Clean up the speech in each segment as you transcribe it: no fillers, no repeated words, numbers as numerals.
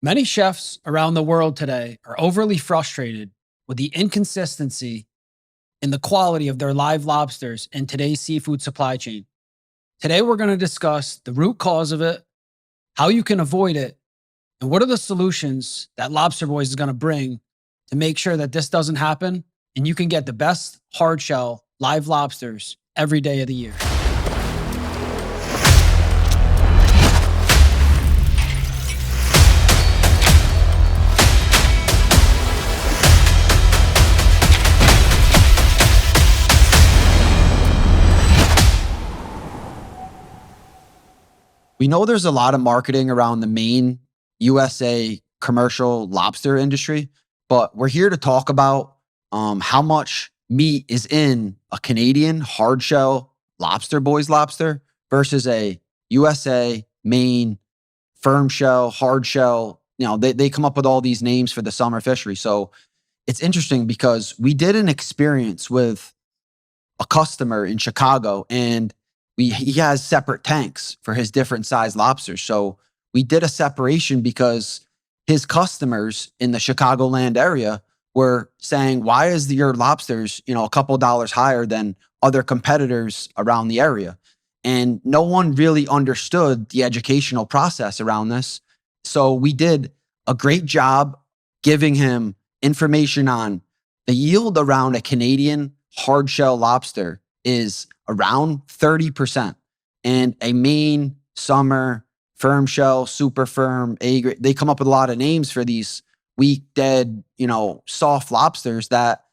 Many chefs around the world today are overly frustrated with the inconsistency in the quality of their live lobsters in today's seafood supply chain. Today, we're going to discuss the root cause of it, how you can avoid it, and what are the solutions that Lobsterboys is going to bring to make sure that this doesn't happen and you can get the best hard shell live lobsters every day of the year. We know there's a lot of marketing around the Maine, USA commercial lobster industry, but we're here to talk about how much meat is in a Canadian hard shell Lobsterboys lobster versus a USA, Maine, firm shell, hard shell. They come up with all these names for the summer fishery. So it's interesting because we did an experience with a customer in Chicago, and he has separate tanks for his different size lobsters. So we did a separation because his customers in the Chicagoland area were saying, why is your lobsters, a couple dollars higher than other competitors around the area? And no one really understood the educational process around this. So we did a great job giving him information on the yield around a Canadian hard shell lobster is around 30%. And a Maine, summer, firm shell, super firm, A-grade, they come up with a lot of names for these weak, dead, soft lobsters that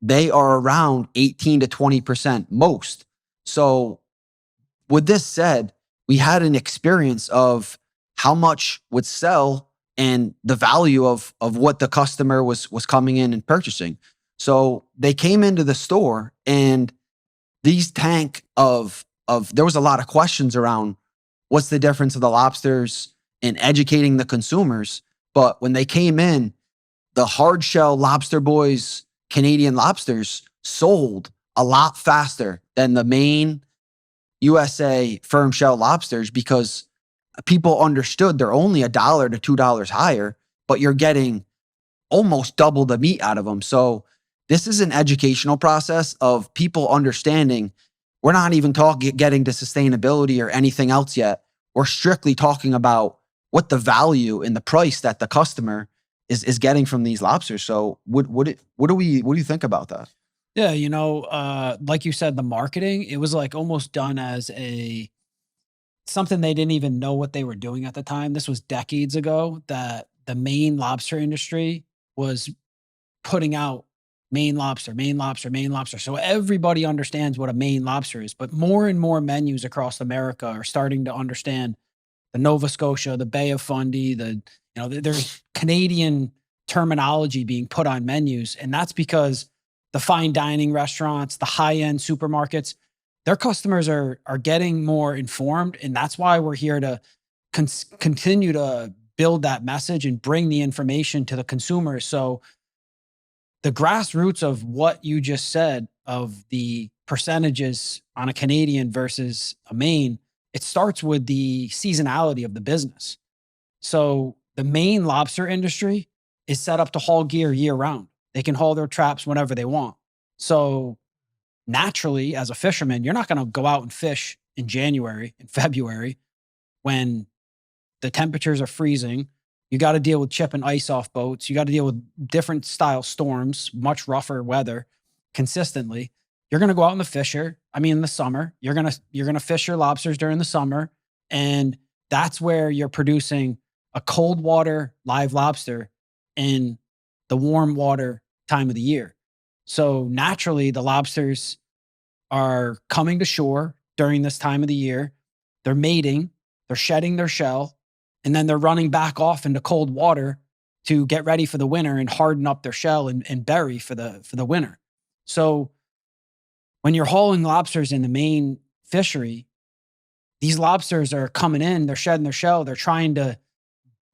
they are around 18 to 20% most. So with this said, we had an experience of how much would sell and the value of what the customer was coming in and purchasing. So they came into the store, and these tank of there was a lot of questions around what's the difference of the lobsters and educating the consumers. But when they came in, the hard shell Lobsterboys Canadian lobsters sold a lot faster than the Maine USA firm shell lobsters because people understood they're only $1 to $2 higher, but you're getting almost double the meat out of them. So this is an educational process of people understanding we're not even getting to sustainability or anything else yet. We're strictly talking about what the value and the price that the customer is getting from these lobsters. So what do you think about that? Yeah, like you said, the marketing, it was like almost done as something they didn't even know what they were doing at the time. This was decades ago that the Maine lobster industry was putting out Maine lobster, Maine lobster, Maine lobster. So everybody understands what a Maine lobster is, but more and more menus across America are starting to understand the Nova Scotia, the Bay of Fundy, there's Canadian terminology being put on menus. And that's because the fine dining restaurants, the high-end supermarkets, their customers are getting more informed. And that's why we're here to continue to build that message and bring the information to the consumers. So the grassroots of what you just said of the percentages on a Canadian versus a Maine, it starts with the seasonality of the business. So the Maine lobster industry is set up to haul gear year round. They can haul their traps whenever they want. So naturally, as a fisherman, you're not going to go out and fish in January and February when the temperatures are freezing. You got to deal with chip and ice off boats. You got to deal with different style storms, much rougher weather consistently. You're going to go out in the summer. You're going to fish your lobsters during the summer. And that's where you're producing a cold water live lobster in the warm water time of the year. So naturally, the lobsters are coming to shore during this time of the year. They're mating, they're shedding their shell, and then they're running back off into cold water to get ready for the winter and harden up their shell and bury for the winter. So when you're hauling lobsters in the Maine fishery, these lobsters are coming in, they're shedding their shell, they're trying to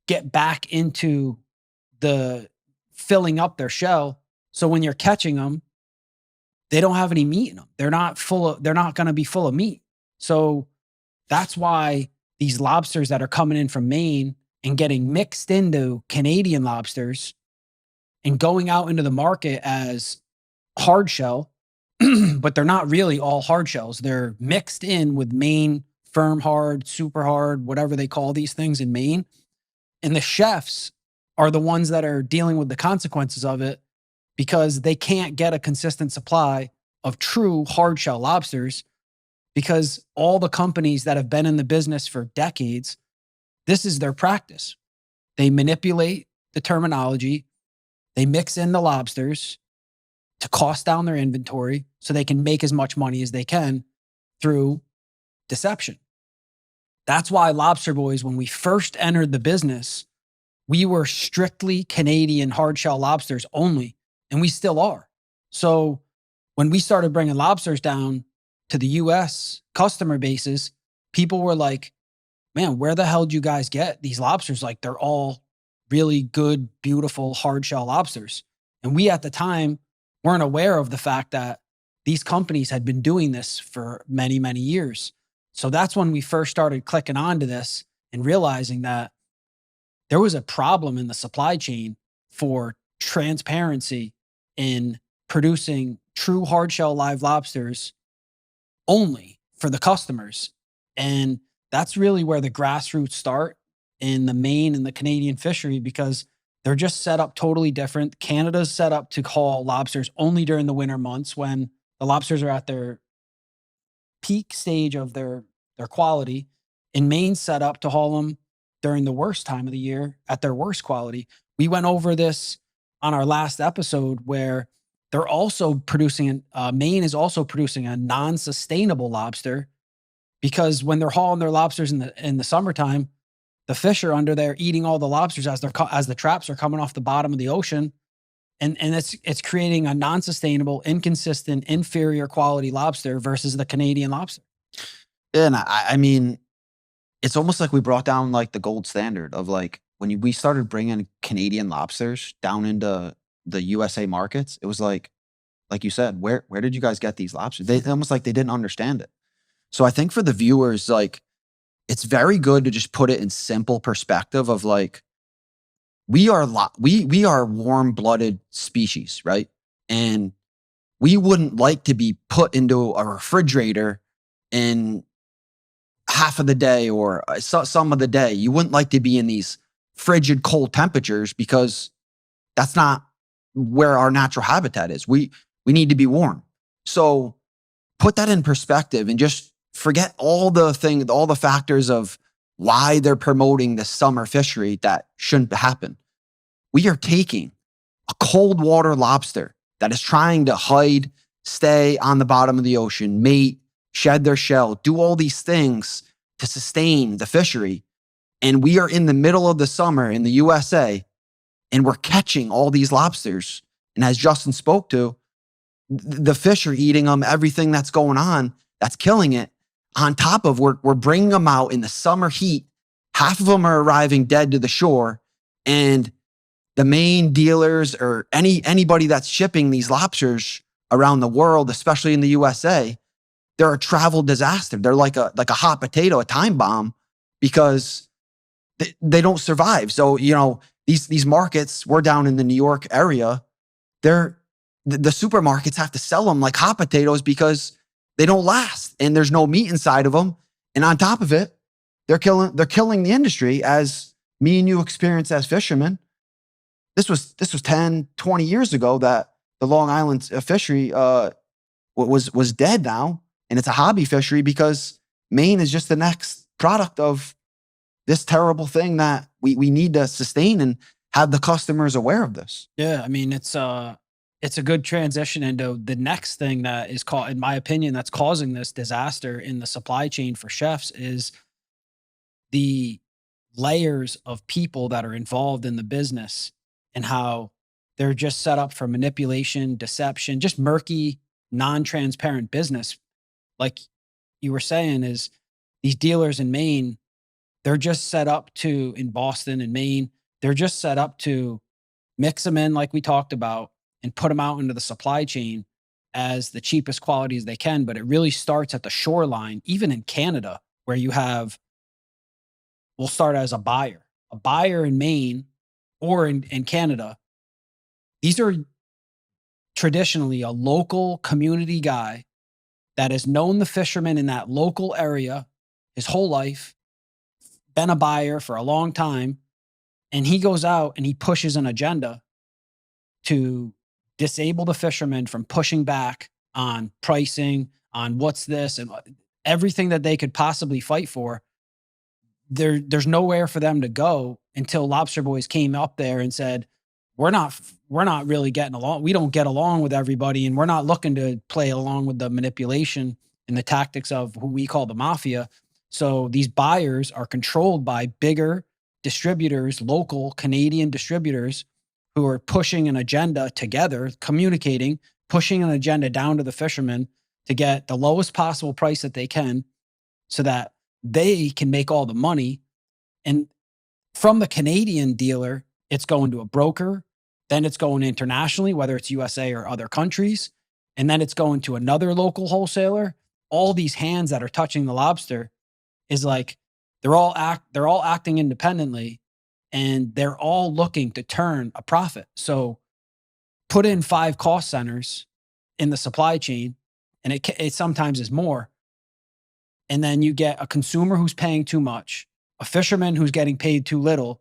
get back into the filling up their shell. So when you're catching them, they don't have any meat in them. They're not going to be full of meat. So that's why these lobsters that are coming in from Maine and getting mixed into Canadian lobsters and going out into the market as hard shell, but they're not really all hard shells. They're mixed in with Maine firm hard, super hard, whatever they call these things in Maine. And the chefs are the ones that are dealing with the consequences of it because they can't get a consistent supply of true hard shell lobsters because all the companies that have been in the business for decades, this is their practice. They manipulate the terminology, they mix in the lobsters to cost down their inventory so they can make as much money as they can through deception. That's why Lobsterboys, when we first entered the business, we were strictly Canadian hard shell lobsters only, and we still are. So when we started bringing lobsters down to the US customer bases, people were like, man, where the hell do you guys get these lobsters? Like they're all really good, beautiful hard shell lobsters. And we at the time weren't aware of the fact that these companies had been doing this for many, many years. So that's when we first started clicking onto this and realizing that there was a problem in the supply chain for transparency in producing true hard shell live lobsters only for the customers. And that's really where the grassroots start in the Maine and the Canadian fishery because they're just set up totally different. Canada's set up to haul lobsters only during the winter months when the lobsters are at their peak stage of their quality. In Maine, set up to haul them during the worst time of the year at their worst quality. We went over this on our last episode where they're also producing Maine is also producing a non-sustainable lobster because when they're hauling their lobsters in the summertime, the fish are under there eating all the lobsters as the traps are coming off the bottom of the ocean, and it's creating a non-sustainable, inconsistent, inferior quality lobster versus the Canadian lobster. And I mean, it's almost like we brought down like the gold standard of like when we started bringing Canadian lobsters down into the USA markets. It was like you said, where did you guys get these lobsters? They almost like they didn't understand it. So I think for the viewers, like it's very good to just put it in simple perspective of like we are warm-blooded species, right? And we wouldn't like to be put into a refrigerator in half of the day or some of the day. You wouldn't like to be in these frigid cold temperatures because that's not where our natural habitat is. We need to be warm. So put that in perspective and just forget all the factors of why they're promoting the summer fishery that shouldn't happen. We are taking a cold water lobster that is trying to hide, stay on the bottom of the ocean, mate, shed their shell, do all these things to sustain the fishery. And we are in the middle of the summer in the USA and we're catching all these lobsters. And as Justin spoke to, the fish are eating them, everything that's going on, that's killing it. On top of we're bringing them out in the summer heat. Half of them are arriving dead to the shore. And the main dealers or anybody that's shipping these lobsters around the world, especially in the USA, they're a travel disaster. They're like a hot potato, a time bomb, because they don't survive. So, you know, these markets, we're down in the New York area, the supermarkets have to sell them like hot potatoes because they don't last and there's no meat inside of them. And on top of it, they're killing the industry, as me and you experienced as fishermen. This was 10, 20 years ago that the Long Island fishery was dead now. And it's a hobby fishery because Maine is just the next product of this terrible thing that we need to sustain and have the customers aware of this. Yeah, I mean it's a good transition into the next thing that is called, in my opinion, that's causing this disaster in the supply chain for chefs is the layers of people that are involved in the business and how they're just set up for manipulation, deception, just murky, non-transparent business. Like you were saying, is these dealers in Maine, they're just set up to, in Boston and Maine, they're just set up to mix them in like we talked about and put them out into the supply chain as the cheapest qualities they can. But it really starts at the shoreline, even in Canada, where you have, we'll start as a buyer. a buyer in Maine or in Canada, these are traditionally a local community guy that has known the fishermen in that local area his whole life, been a buyer for a long time, and he goes out and he pushes an agenda to disable the fishermen from pushing back on pricing, on what's this, and everything that they could possibly fight for. There's nowhere for them to go until Lobster Boys came up there and said, we're not really getting along. We don't get along with everybody, and we're not looking to play along with the manipulation and the tactics of who we call the mafia. So these buyers are controlled by bigger distributors, local Canadian distributors, who are pushing an agenda together, communicating, pushing an agenda down to the fishermen to get the lowest possible price that they can so that they can make all the money. And from the Canadian dealer, it's going to a broker, then it's going internationally, whether it's USA or other countries, and then it's going to another local wholesaler. All these hands that are touching the lobster is like they're all acting independently, and they're all looking to turn a profit. So put in 5 cost centers in the supply chain, and it sometimes is more. And then you get a consumer who's paying too much, a fisherman who's getting paid too little,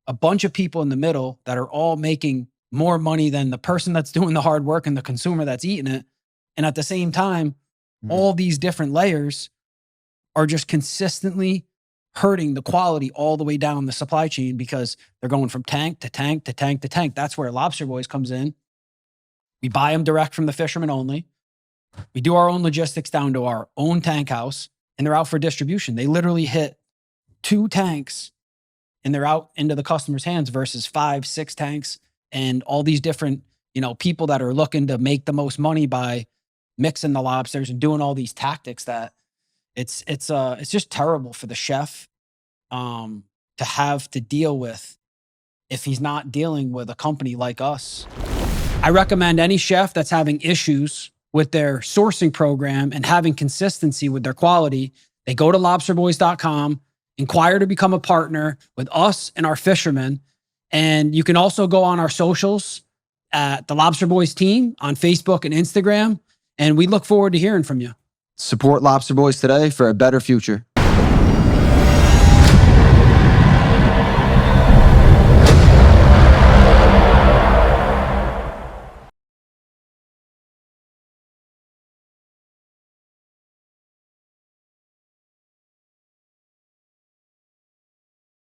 a bunch of people in the middle that are all making more money than the person that's doing the hard work and the consumer that's eating it. And at the same time, all these different layers are just consistently hurting the quality all the way down the supply chain because they're going from tank to tank to tank to tank. That's where Lobster Boys comes in. We buy them direct from the fishermen only. We do our own logistics down to our own tank house, and they're out for distribution. They literally hit 2 tanks and they're out into the customer's hands versus 5, 6 tanks and all these different, people that are looking to make the most money by mixing the lobsters and doing all these tactics that it's just terrible for the chef to have to deal with if he's not dealing with a company like us. I recommend any chef that's having issues with their sourcing program and having consistency with their quality, they go to lobsterboys.com, inquire to become a partner with us and our fishermen. And you can also go on our socials at the Lobster Boys team on Facebook and Instagram. And we look forward to hearing from you. Support Lobster Boys today for a better future.